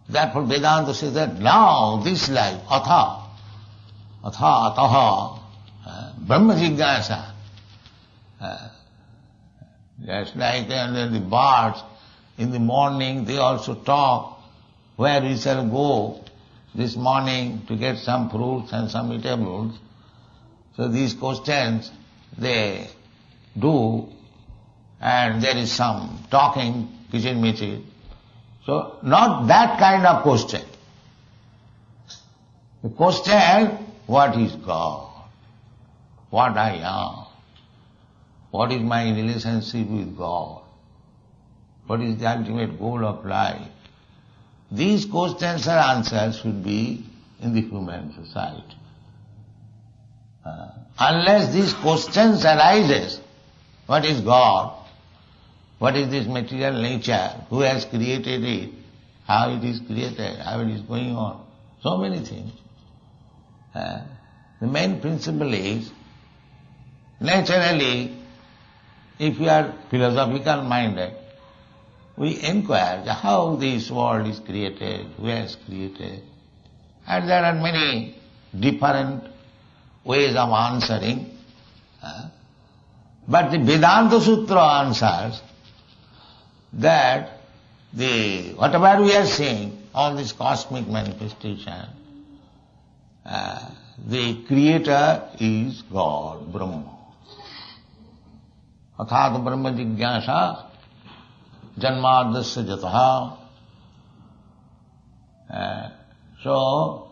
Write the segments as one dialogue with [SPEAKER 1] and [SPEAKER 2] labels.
[SPEAKER 1] Therefore Vedanta says that now this life, ataha, Brahma Jigyasa, just like the birds in the morning they also talk, where we shall go this morning to get some fruits and some eatables. So these questions they do, and there is some talking, kichin-michin. So not that kind of question. The question, what is God? What I am? What is my relationship with God? What is the ultimate goal of life? These questions and answers should be in the human society. Unless these questions arises, what is God? What is this material nature? Who has created it? How it is created? How it is going on? So many things. The main principle is, naturally, if you are philosophical minded, we inquire how this world is created, who has created. And there are many different ways of answering. But the Vedanta Sutra answers that whatever we are seeing, all this cosmic manifestation, the creator is God, Brahma. Athata Brahma Jigyasa Janmadasya Jataha. So,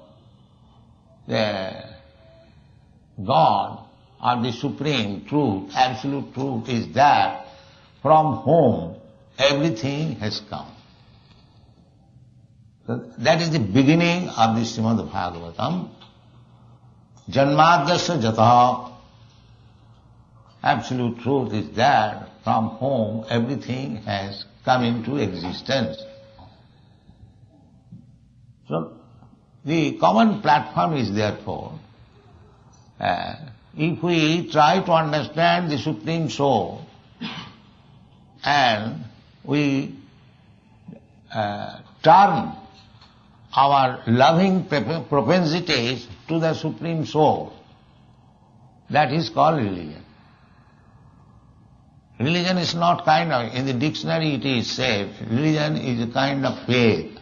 [SPEAKER 1] the God or the supreme truth, absolute truth is that from whom everything has come. So that is the beginning of the Srimad Bhagavatam. Janmadasya Jataha. Absolute truth is that from whom everything has come into existence. So, the common platform is therefore, if we try to understand the Supreme Soul and we turn our loving propensities to the Supreme Soul, that is called religion. Religion is not kind of, in the dictionary it is said, religion is a kind of faith.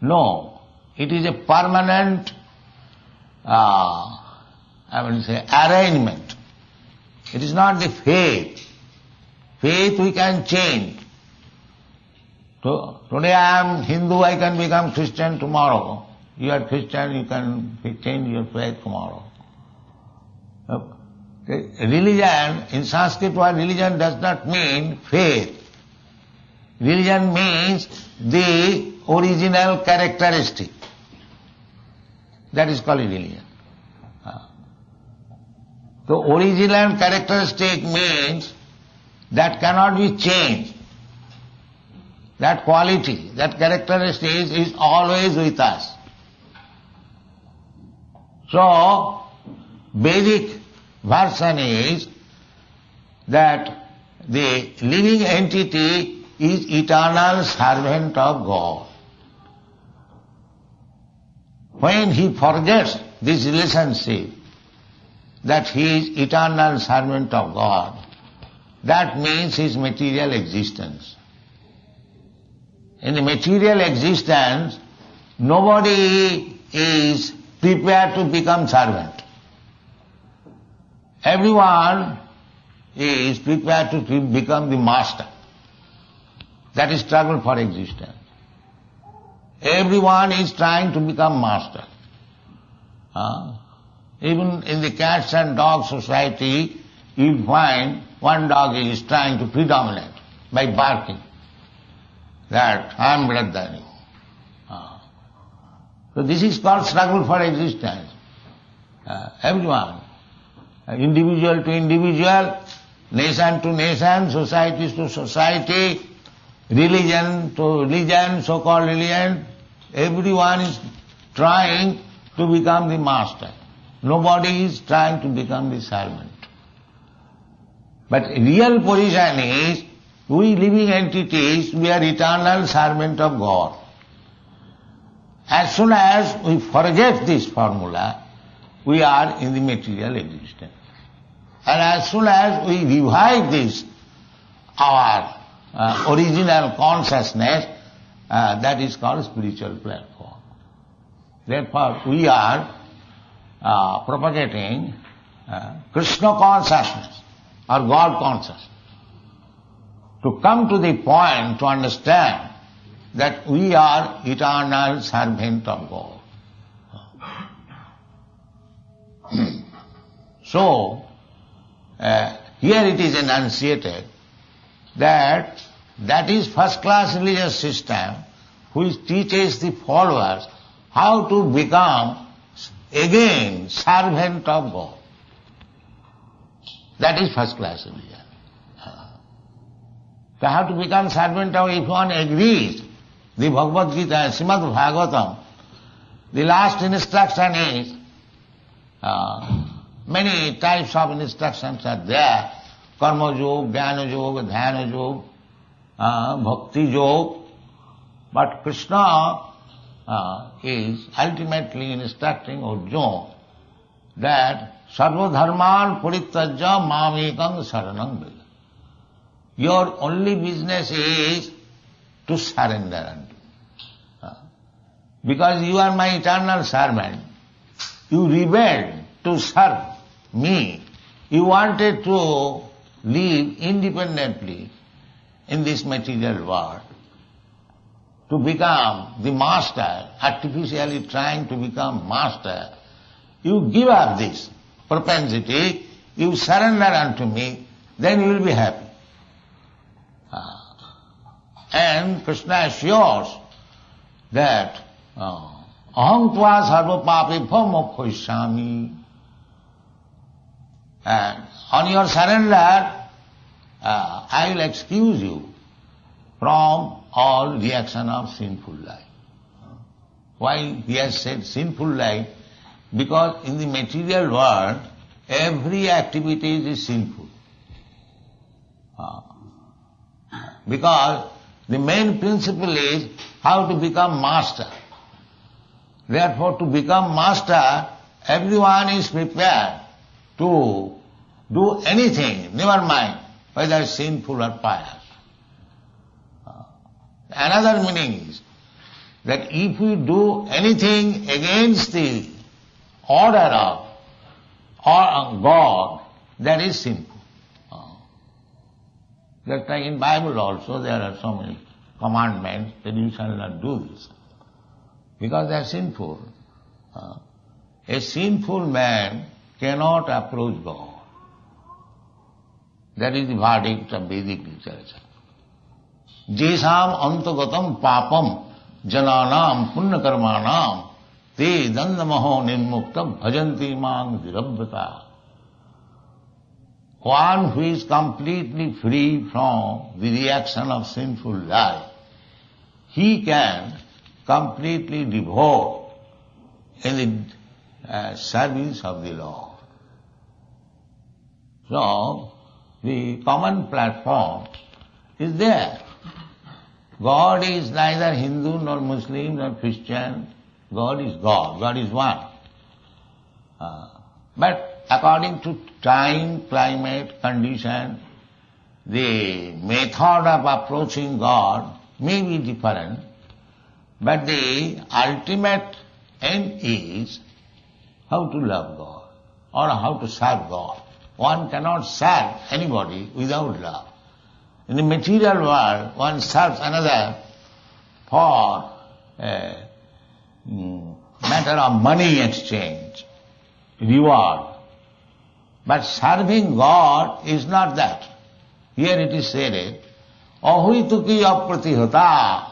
[SPEAKER 1] No, it is a permanent, arrangement. It is not the faith. Faith we can change. Today I am Hindu, I can become Christian tomorrow. You are Christian, you can change your faith tomorrow. Religion, in Sanskrit word, religion does not mean faith. Religion means the original characteristic. That is called religion. The original characteristic means that cannot be changed. That quality, that characteristic is always with us. So, Vedic version is that the living entity is eternal servant of God. When he forgets this relationship, that he is eternal servant of God, that means his material existence. In the material existence, nobody is prepared to become servant. Everyone is prepared to become the master. That is struggle for existence. Everyone is trying to become master. Even in the cats and dogs society, you find one dog is trying to predominate by barking, that I am better than you. So this is called struggle for existence. Everyone, individual to individual, nation to nation, society to society, religion to religion, so-called religion, everyone is trying to become the master. Nobody is trying to become the servant. But real position is, we living entities, we are eternal servant of God. as soon as we forget this formula, we are in the material existence. And as soon as we revive this, our original consciousness, that is called spiritual platform. Therefore, we are propagating Krishna consciousness or God consciousness. To come to the point to understand that we are eternal servant of God. So, here it is enunciated that is first class religious system which teaches the followers how to become again servant of God. That is first class religion. So how to become servant of, if one agrees, the Bhagavad Gita, Srimad Bhagavatam, the last instruction is, many types of instructions are there, karma yoga, jnana yoga, dhyana yoga, bhakti yoga, but Krishna is ultimately instructing Arjuna that sarva dharman parityajya mamekam saranam vraja. Your only business is to surrender unto me. Because you are my eternal servant, you rebelled to serve me. You wanted to live independently in this material world, to become the master, artificially trying to become master. You give up this propensity, you surrender unto me, then you will be happy. And Krishna assures that aham tva sarva pape mokhoisami. And on your surrender, I will excuse you from all reaction of sinful life. Why he has said sinful life? Because in the material world, every activity is sinful. Because the main principle is how to become master. Therefore, to become master, everyone is prepared to do anything, never mind whether sinful or pious. Another meaning is that if we do anything against the order of God, that is sinful. That's why in Bible also there are so many commandments that you shall not do this, because they are sinful. A sinful man cannot approach God. That is the verdict of Vedic literature. Jesam antagatam papam jananam punya karmanam te dandamaho nirmuktam bhajanti mang virabhata. One who is completely free from the reaction of sinful life, he can completely devote in the service of the Lord. So, the common platform is there. God is neither Hindu nor Muslim nor Christian. God is God. God is one. But according to time, climate, condition, the method of approaching God may be different, but the ultimate end is how to love God or how to serve God. One cannot serve anybody without love. In the material world, one serves another for a matter of money exchange, reward. But serving God is not that. Here it is said, ahuituki apratihata.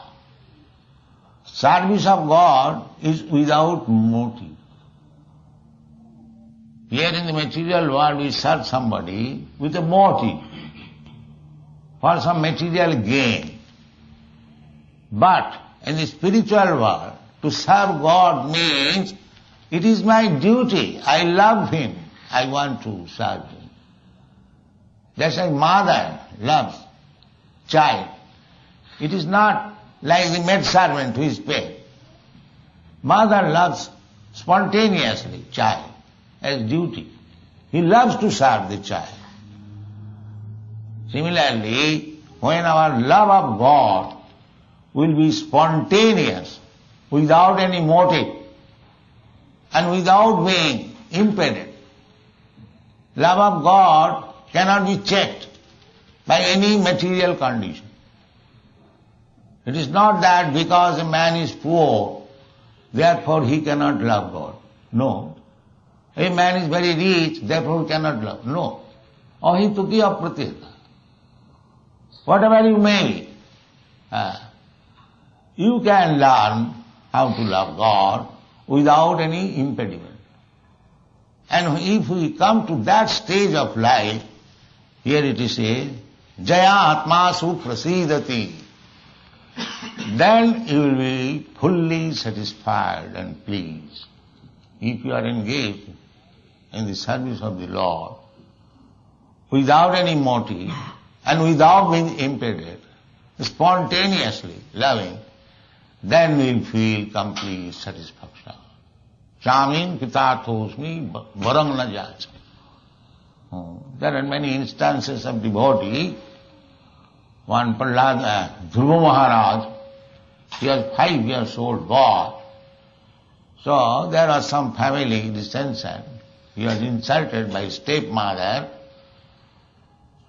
[SPEAKER 1] Service of God is without motive. Here in the material world we serve somebody with a motive for some material gain. But in the spiritual world, to serve God means it is my duty. I love Him. I want to serve Him. That's why mother loves child. It is not like the maid servant who is paid. Mother loves spontaneously child as duty. He loves to serve the child. Similarly, when our love of God will be spontaneous, without any motive, and without being impeded, love of God cannot be checked by any material condition. It is not that because a man is poor, therefore he cannot love God. No. A man is very rich, therefore he cannot love. No. Ahituki apratita. Whatever you may be, you can learn how to love God without any impediment. And if we come to that stage of life, here it is said, Jaya Atmasu Prasidati, then you will be fully satisfied and pleased. If you are engaged in the service of the Lord, without any motive and without being impeded, spontaneously loving, then we will feel complete satisfaction. Chamin Pitatosmi Varang na jacha. There are many instances of devotee. One Prahlad, Dhruva Maharaj, he was 5 years old boy. So there was some family dissension. He was insulted by stepmother.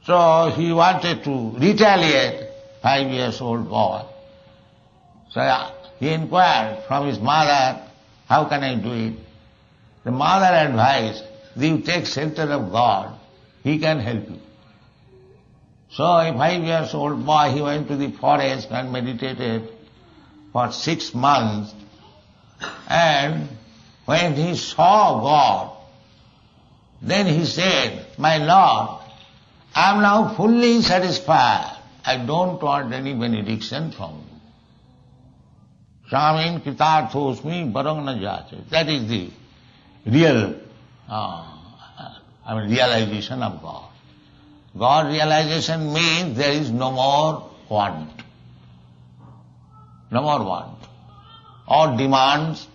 [SPEAKER 1] So he wanted to retaliate, 5 years old boy. So he inquired from his mother, how can I do it? The mother advised, you take shelter of God, He can help you. So a 5 years old boy, he went to the forest and meditated for 6 months. And when he saw God, then he said, my Lord, I am now fully satisfied. I don't want any benediction from you. Swamin Kritarthosmi Varang na jache. That is the real realization of God. God realization means there is no more want. No more want. All demands,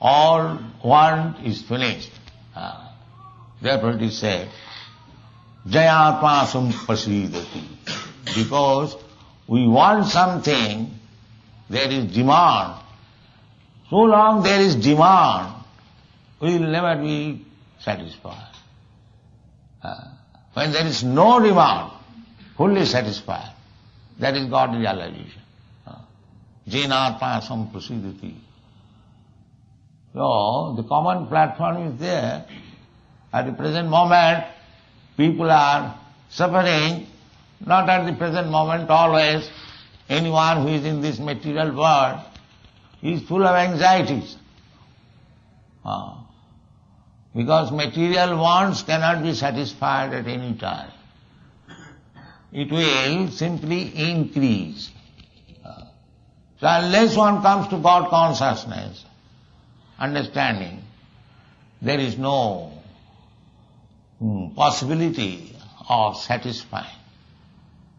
[SPEAKER 1] all want is finished. Therefore it is said, Jayatmasam Pasidati. Because we want something, there is demand. So long there is demand, we will never be satisfied. When there is no demand, fully satisfied, that is God realization. Jainatmasam Prasidati. So the common platform is there. At the present moment, people are suffering, not at the present moment always. Anyone who is in this material world is full of anxieties. Because material wants cannot be satisfied at any time. It will simply increase. So unless one comes to God consciousness, understanding, there is no possibility of satisfying.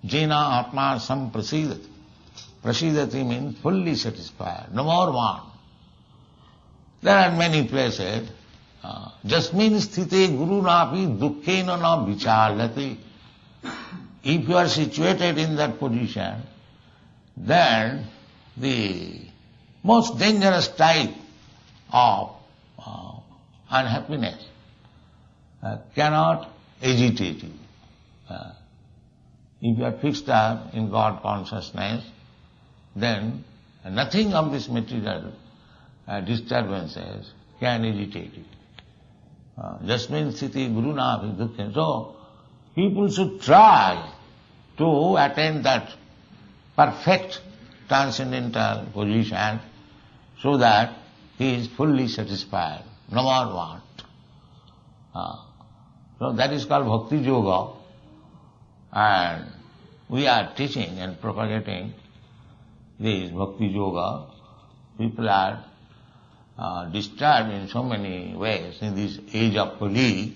[SPEAKER 1] Jena Atma Sam Prasidati. Prasidati means fully satisfied, no more want. There are many places. Jasmin sthite guru napi dukkhena na vichalati. If you are situated in that position, then the most dangerous type of unhappiness cannot agitate you. If you are fixed up in God consciousness, then nothing of this material disturbances can agitate you. Jasmin sthiti guru napi dukkhen. So, people should try to attain that perfect transcendental position so that he is fully satisfied, no more want. So that is called Bhakti Yoga, and we are teaching and propagating this Bhakti Yoga. People are disturbed in so many ways in this age of Kali.